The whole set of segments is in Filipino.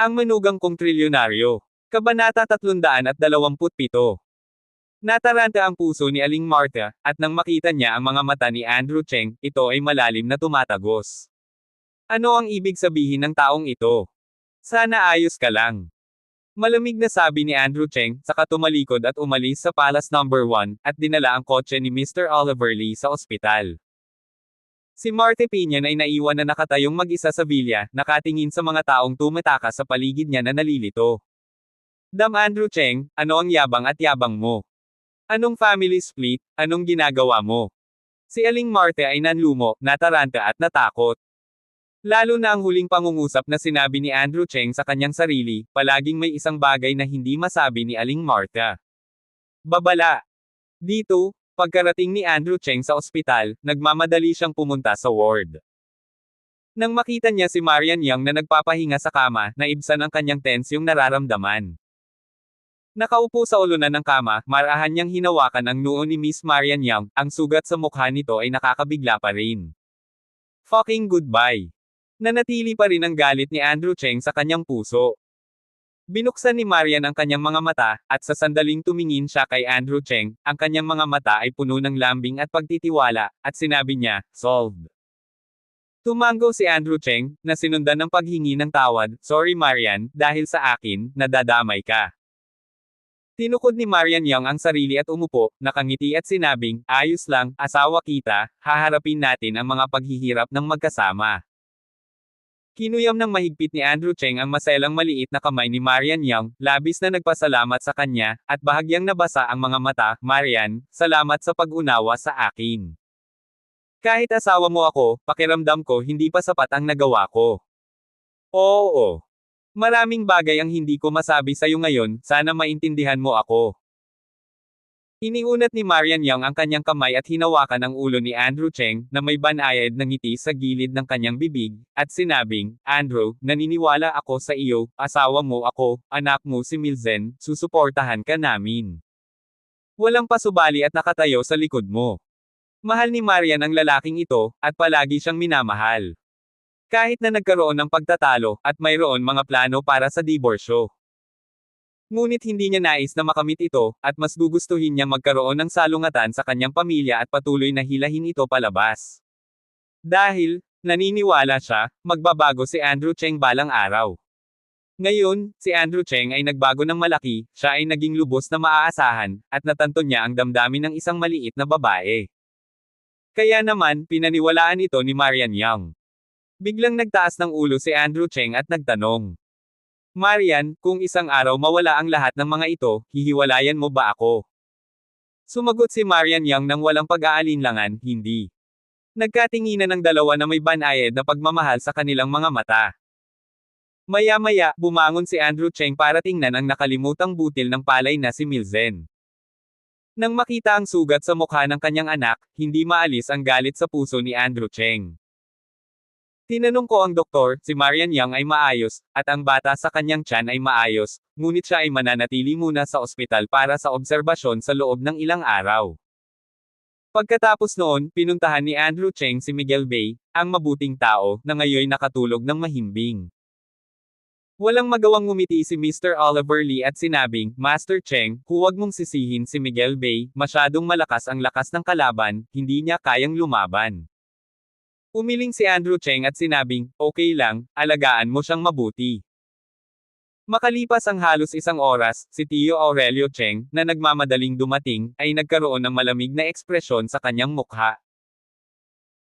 Ang manugang kong trilyonaryo. Kabanata 327. Nataranta ang puso ni Aling Martha, at nang makita niya ang mga mata ni Andrew Cheng, ito ay malalim na tumatagos. Ano ang ibig sabihin ng taong ito? Sana ayos ka lang. Malamig na sabi ni Andrew Cheng, saka tumalikod at umalis sa Palace number 1, at dinala ang kotse ni Mr. Oliver Lee sa ospital. Si Marty Pinion ay naiwan na nakatayong mag-isa sa villa, nakatingin sa mga taong tumataka sa paligid niya na nalilito. Dam Andrew Cheng, ano ang yabang at yabang mo? Anong family split, anong ginagawa mo? Si Aling Martha ay nanlumo, nataranta at natakot. Lalo na ang huling pangungusap na sinabi ni Andrew Cheng sa kanyang sarili, palaging may isang bagay na hindi masabi ni Aling Martha. Babala. Dito, pagkarating ni Andrew Cheng sa ospital, nagmamadali siyang pumunta sa ward. Nang makita niya si Marian Young na nagpapahinga sa kama, naibsan ang kanyang tensyong nararamdaman. Nakaupo sa ulunan ng kama, marahan niyang hinawakan ang noo ni Miss Marian Young, ang sugat sa mukha nito ay nakakabigla pa rin. Fucking goodbye. Nanatili pa rin ang galit ni Andrew Cheng sa kanyang puso. Binuksan ni Marian ang kanyang mga mata, at sa sandaling tumingin siya kay Andrew Cheng, ang kanyang mga mata ay puno ng lambing at pagtitiwala, at sinabi niya, solved. Tumango si Andrew Cheng, na sinundan ng paghingi ng tawad, sorry Marian, dahil sa akin, nadadamay ka. Tinukod ni Marian Young ang sarili at umupo, nakangiti at sinabing, ayos lang, asawa kita, haharapin natin ang mga paghihirap ng magkasama. Kinuyam ng mahigpit ni Andrew Cheng ang maselang maliit na kamay ni Marian Young, labis na nagpasalamat sa kanya, at bahagyang nabasa ang mga mata, Marian, salamat sa pag-unawa sa akin. Kahit asawa mo ako, pakiramdam ko hindi pa sapat ang nagawa ko. Oo. Maraming bagay ang hindi ko masabi sa'yo ngayon, sana maintindihan mo ako. Iniunat ni Marian Young ang kanyang kamay at hinawakan ang ulo ni Andrew Cheng, na may banayad na ngiti sa gilid ng kanyang bibig, at sinabing, Andrew, naniniwala ako sa iyo, asawa mo ako, anak mo si Milzen, susuportahan ka namin. Walang pasubali at nakatayo sa likod mo. Mahal ni Marian ang lalaking ito, at palagi siyang minamahal. Kahit na nagkaroon ng pagtatalo, at mayroon mga plano para sa diborsyo. Ngunit hindi niya nais na makamit ito, at mas gugustuhin niya magkaroon ng salungatan sa kanyang pamilya at patuloy na hilahin ito palabas. Dahil, naniniwala siya, magbabago si Andrew Cheng balang araw. Ngayon, si Andrew Cheng ay nagbago ng malaki, siya ay naging lubos na maaasahan, at natanto niya ang damdamin ng isang maliit na babae. Kaya naman, pinaniwalaan ito ni Marian Young. Biglang nagtaas ng ulo si Andrew Cheng at nagtanong. Marian, kung isang araw mawala ang lahat ng mga ito, hihiwalayan mo ba ako? Sumagot si Marian Young nang walang pag-aalinlangan, hindi. Nagkatinginan ng dalawa na may banayad na pagmamahal sa kanilang mga mata. Maya-maya, bumangon si Andrew Cheng para tingnan ang nakalimutang butil ng palay na si Milzen. Nang makita ang sugat sa mukha ng kanyang anak, hindi maalis ang galit sa puso ni Andrew Cheng. Tinanong ko ang doktor, si Marian Young ay maayos, at ang bata sa kanyang tiyan ay maayos, ngunit siya ay mananatili muna sa ospital para sa obserbasyon sa loob ng ilang araw. Pagkatapos noon, pinuntahan ni Andrew Cheng si Miguel Bay, ang mabuting tao, na ngayon nakatulog ng mahimbing. Walang magawang ngumiti si Mr. Oliver Lee at sinabing, Master Cheng, huwag mong sisihin si Miguel Bay, masyadong malakas ang lakas ng kalaban, hindi niya kayang lumaban. Umiling si Andrew Cheng at sinabing, okay lang, alagaan mo siyang mabuti. Makalipas ang halos isang oras, si Tio Aurelio Cheng, na nagmamadaling dumating, ay nagkaroon ng malamig na ekspresyon sa kanyang mukha.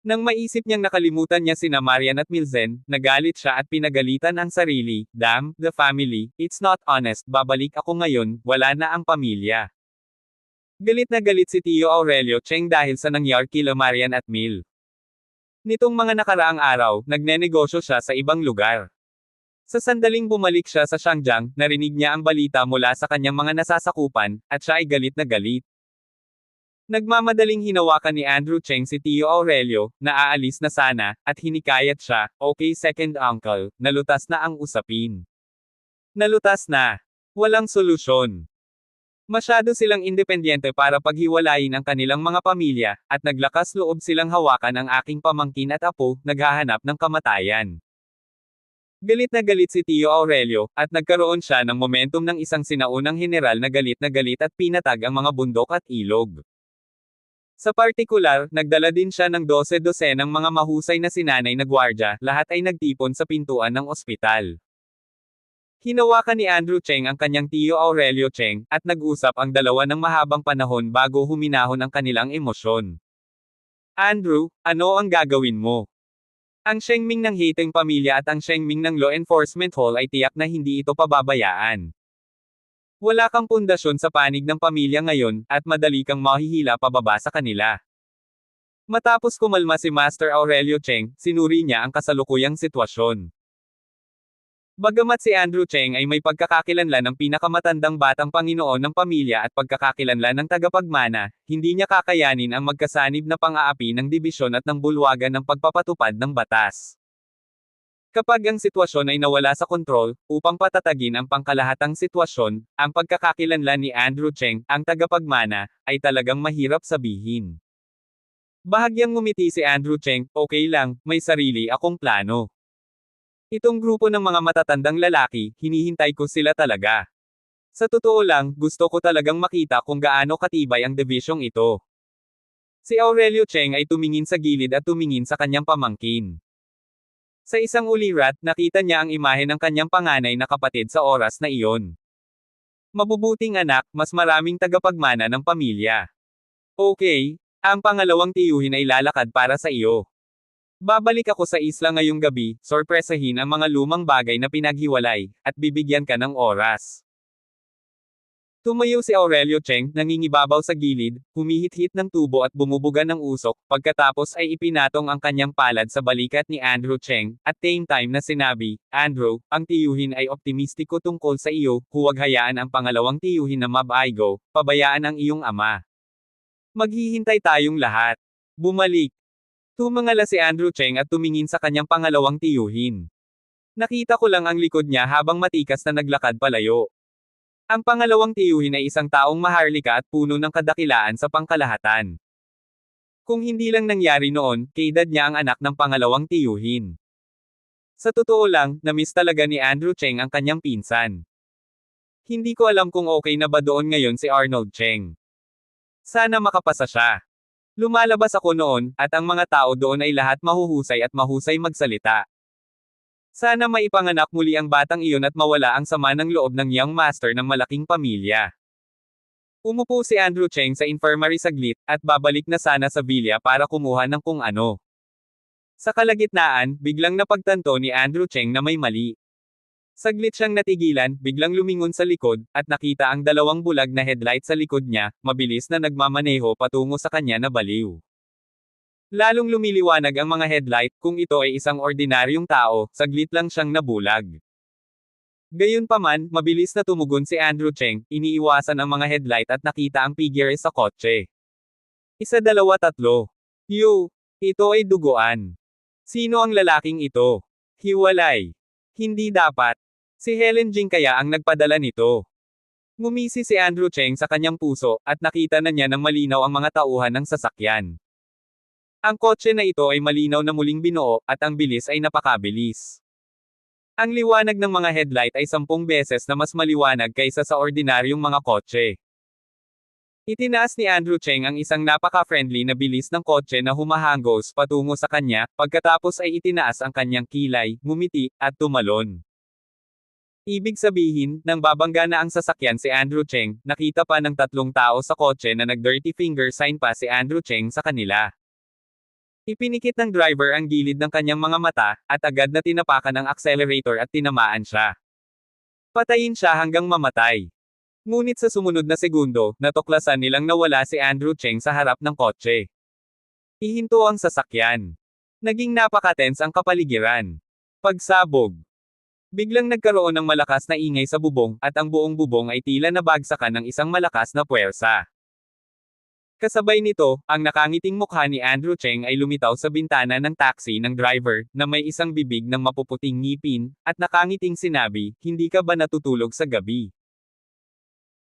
Nang maisip niyang nakalimutan niya sina Marian at Milzen, nagalit siya at pinagalitan ang sarili, damn, the family, it's not honest, babalik ako ngayon, wala na ang pamilya. Galit na galit si Tio Aurelio Cheng dahil sa nangyari kila Marian at Mil. Nitong mga nakaraang araw, nagnenegosyo siya sa ibang lugar. Sa sandaling bumalik siya sa Shangjang, narinig niya ang balita mula sa kanyang mga nasasakupan, at siya ay galit na galit. Nagmamadaling hinawakan ni Andrew Cheng si Tio Aurelio, na aalis na sana, at hinikayat siya, okay second uncle, nalutas na ang usapin. Nalutas na. Walang solusyon. Masyado silang independyente para paghiwalayin ang kanilang mga pamilya, at naglakas loob silang hawakan ang aking pamangkin at apo, naghahanap ng kamatayan. Galit na galit si Tio Aurelio, at nagkaroon siya ng momentum ng isang sinaunang general na galit at pinatag ang mga bundok at ilog. Sa partikular, nagdala din siya ng 12 dosenang mga mahusay na sinanay na gwardya, lahat ay nagtipon sa pintuan ng ospital. Hinawakan ni Andrew Cheng ang kanyang Tio Aurelio Cheng, at nag-usap ang dalawa ng mahabang panahon bago huminahon ang kanilang emosyon. Andrew, ano ang gagawin mo? Ang Shengming ng hiteng pamilya at ang Shengming ng Law Enforcement Hall ay tiyak na hindi ito pababayaan. Wala kang pundasyon sa panig ng pamilya ngayon, at madali kang mahihila pababa sa kanila. Matapos kumalma si Master Aurelio Cheng, sinuri niya ang kasalukuyang sitwasyon. Bagamat si Andrew Cheng ay may pagkakakilanlan ng pinakamatandang batang Panginoon ng pamilya at pagkakakilanlan ng tagapagmana, hindi niya kakayanin ang magkasanib na pang-aapi ng dibisyon at ng bulwagan ng pagpapatupad ng batas. Kapag ang sitwasyon ay nawala sa kontrol, upang patatagin ang pangkalahatang sitwasyon, ang pagkakakilanlan ni Andrew Cheng, ang tagapagmana, ay talagang mahirap sabihin. Bahagyang ngumiti si Andrew Cheng, okay lang, may sarili akong plano. Itong grupo ng mga matatandang lalaki, hinihintay ko sila talaga. Sa totoo lang, gusto ko talagang makita kung gaano katibay ang divisyong ito. Si Aurelio Cheng ay tumingin sa gilid at tumingin sa kanyang pamangkin. Sa isang ulirat, nakita niya ang imahe ng kanyang panganay na kapatid sa oras na iyon. Mabubuting anak, mas maraming tagapagmana ng pamilya. Okay, ang pangalawang tiyuhin ay lalakad para sa iyo. Babalik ako sa isla ngayong gabi, sorpresahin ang mga lumang bagay na pinaghiwalay, at bibigyan ka ng oras. Tumayo si Aurelio Cheng, nangingibabaw sa gilid, humihit-hit ng tubo at bumubuga ng usok, pagkatapos ay ipinatong ang kanyang palad sa balikat ni Andrew Cheng, at same time na sinabi, Andrew, ang tiyuhin ay optimistiko tungkol sa iyo, huwag hayaan ang pangalawang tiyuhin na mabaigo, pabayaan ang iyong ama. Maghihintay tayong lahat. Bumalik. Tumangala si Andrew Cheng at tumingin sa kanyang pangalawang tiyuhin. Nakita ko lang ang likod niya habang matikas na naglakad palayo. Ang pangalawang tiyuhin ay isang taong maharlika at puno ng kadakilaan sa pangkalahatan. Kung hindi lang nangyari noon, kaedad niya ang anak ng pangalawang tiyuhin. Sa totoo lang, namiss talaga ni Andrew Cheng ang kanyang pinsan. Hindi ko alam kung okay na ba doon ngayon si Arnold Cheng. Sana makapasa siya. Lumalabas ako noon, at ang mga tao doon ay lahat mahuhusay at mahusay magsalita. Sana maipanganak muli ang batang iyon at mawala ang sama ng loob ng young master ng malaking pamilya. Umupo si Andrew Cheng sa infirmary saglit, at babalik na sana sa villa para kumuha ng kung ano. Sa kalagitnaan, biglang napagtanto ni Andrew Cheng na may mali. Saglit siyang natigilan, biglang lumingon sa likod, at nakita ang dalawang bulag na headlight sa likod niya, mabilis na nagmamaneho patungo sa kanya na baliw. Lalong lumiliwanag ang mga headlight, kung ito ay isang ordinaryong tao, saglit lang siyang nabulag. Gayunpaman, mabilis na tumugon si Andrew Cheng, iniiwasan ang mga headlight at nakita ang figure sa kotse. 1, 2, 3. Yo! Ito ay duguan. Sino ang lalaking ito? Hiwalay. Hindi dapat. Si Helen Jing kaya ang nagpadala nito. Ngumisi si Andrew Cheng sa kanyang puso, at nakita na niya ng malinaw ang mga tauhan ng sasakyan. Ang kotse na ito ay malinaw na muling binuo, at ang bilis ay napakabilis. Ang liwanag ng mga headlight ay 10 beses na mas maliwanag kaysa sa ordinaryong mga kotse. Itinaas ni Andrew Cheng ang isang napaka-friendly na bilis ng kotse na humahangos patungo sa kanya, pagkatapos ay itinaas ang kanyang kilay, ngumiti, at tumalon. Ibig sabihin, nang babangga na ang sasakyan si Andrew Cheng, nakita pa ng 3 tao sa kotse na nag-dirty finger sign pa si Andrew Cheng sa kanila. Ipinikit ng driver ang gilid ng kanyang mga mata, at agad na tinapakan ang accelerator at tinamaan siya. Patayin siya hanggang mamatay. Ngunit sa sumunod na segundo, natuklasan nilang nawala si Andrew Cheng sa harap ng kotse. Ihinto ang sasakyan. Naging napaka-tense ang kapaligiran. Pagsabog. Biglang nagkaroon ng malakas na ingay sa bubong, at ang buong bubong ay tila nabagsakan ng isang malakas na puwersa. Kasabay nito, ang nakangiting mukha ni Andrew Cheng ay lumitaw sa bintana ng taxi ng driver, na may isang bibig ng mapuputing ngipin, at nakangiting sinabi, "Hindi ka ba natutulog sa gabi?"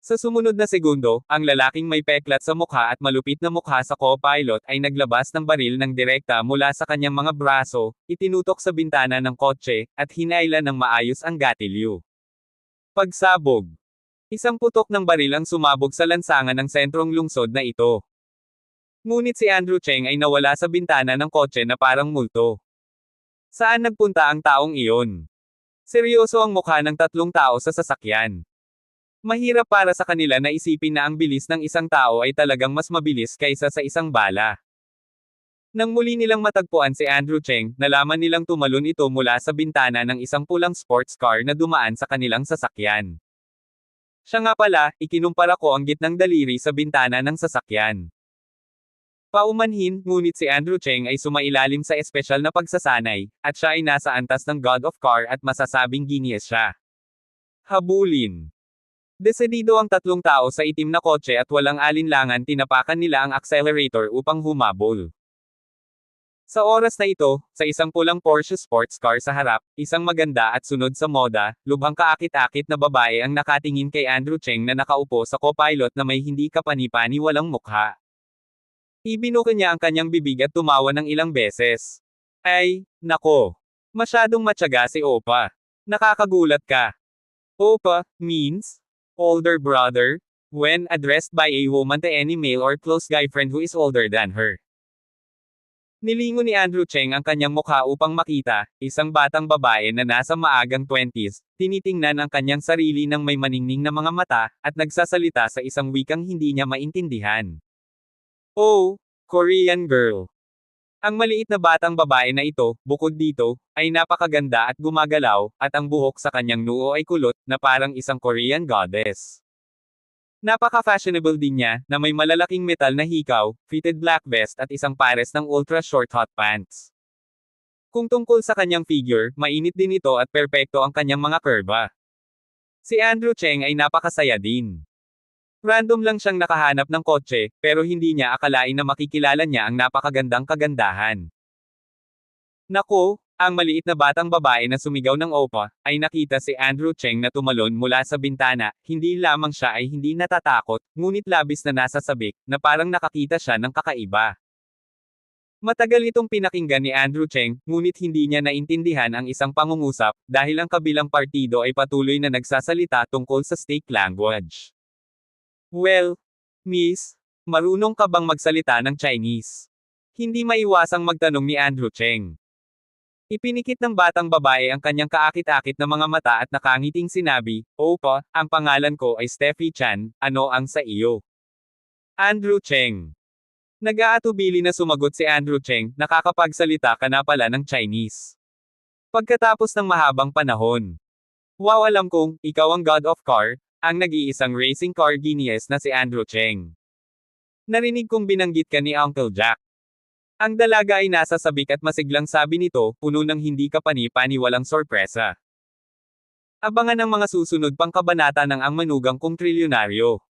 Sa sumunod na segundo, ang lalaking may peklat sa mukha at malupit na mukha sa co-pilot ay naglabas ng baril ng direkta mula sa kanyang mga braso, itinutok sa bintana ng kotse, at hinailan ng maayos ang gatilyo. Pagsabog. Isang putok ng baril ang sumabog sa lansangan ng sentrong lungsod na ito. Ngunit si Andrew Cheng ay nawala sa bintana ng kotse na parang multo. Saan nagpunta ang taong iyon? Seryoso ang mukha ng tatlong tao sa sasakyan. Mahirap para sa kanila na isipin na ang bilis ng isang tao ay talagang mas mabilis kaysa sa isang bala. Nang muli nilang matagpuan si Andrew Cheng, nalaman nilang tumalon ito mula sa bintana ng isang pulang sports car na dumaan sa kanilang sasakyan. Siya nga pala, ikinumpara ko ang gitnang daliri sa bintana ng sasakyan. Paumanhin, ngunit si Andrew Cheng ay sumailalim sa espesyal na pagsasanay, at siya ay nasa antas ng God of Car at masasabing genius siya. Habulin. Desidido ang tatlong tao sa itim na kotse at walang alinlangan tinapakan nila ang accelerator upang humabol. Sa oras na ito, sa isang pulang Porsche sports car sa harap, isang maganda at sunod sa moda, lubhang kaakit-akit na babae ang nakatingin kay Andrew Cheng na nakaupo sa co-pilot na may hindi kapani-paniwalang mukha. Ibinuka niya ang kanyang bibig at tumawa ng ilang beses. Ay, nako. Masyadong matyaga si Opa. Nakakagulat ka. Opa, means? Older brother, when addressed by a woman to any male or close guy friend who is older than her. Nilingon ni Andrew Cheng ang kanyang mukha upang makita, isang batang babae na nasa maagang 20s, tinitingnan ang kanyang sarili ng may maningning na mga mata, at nagsasalita sa isang wikang hindi niya maintindihan. Oh, Korean girl. Ang maliit na batang babae na ito, bukod dito, ay napakaganda at gumagalaw, at ang buhok sa kanyang noo ay kulot, na parang isang Korean goddess. Napaka-fashionable din niya, na may malalaking metal na hikaw, fitted black vest at isang pares ng ultra-short hot pants. Kung tungkol sa kanyang figure, mainit din ito at perpekto ang kanyang mga kurba. Si Andrew Cheng ay napakasaya din. Random lang siyang nakahanap ng kotse, pero hindi niya akalain na makikilala niya ang napakagandang kagandahan. Nako, ang maliit na batang babae na sumigaw ng opa, ay nakita si Andrew Cheng na tumalon mula sa bintana, hindi lamang siya ay hindi natatakot, ngunit labis na nasasabik, na parang nakakita siya ng kakaiba. Matagal itong pinakinggan ni Andrew Cheng, ngunit hindi niya naintindihan ang isang pangungusap, dahil ang kabilang partido ay patuloy na nagsasalita tungkol sa stake language. Well, miss, marunong ka bang magsalita ng Chinese? Hindi maiwasang magtanong ni Andrew Cheng. Ipinikit ng batang babae ang kanyang kaakit-akit na mga mata at nakangiting sinabi, Opa, ang pangalan ko ay Steffi Chan, ano ang sa iyo? Andrew Cheng. Nag-aatubili na sumagot si Andrew Cheng, nakakapagsalita ka na pala ng Chinese. Pagkatapos ng mahabang panahon. Wow, alam kong, ikaw ang God of Car, ang nag-iisang racing car genius na si Andrew Cheng. Narinig kong binanggit ka ni Uncle Jack. Ang dalaga ay nasa sabik at masiglang sabi nito, puno ng hindi kapani-paniwalang sorpresa. Abangan ang mga susunod pang kabanata ng Ang Manugang Kong Trilyonaryo.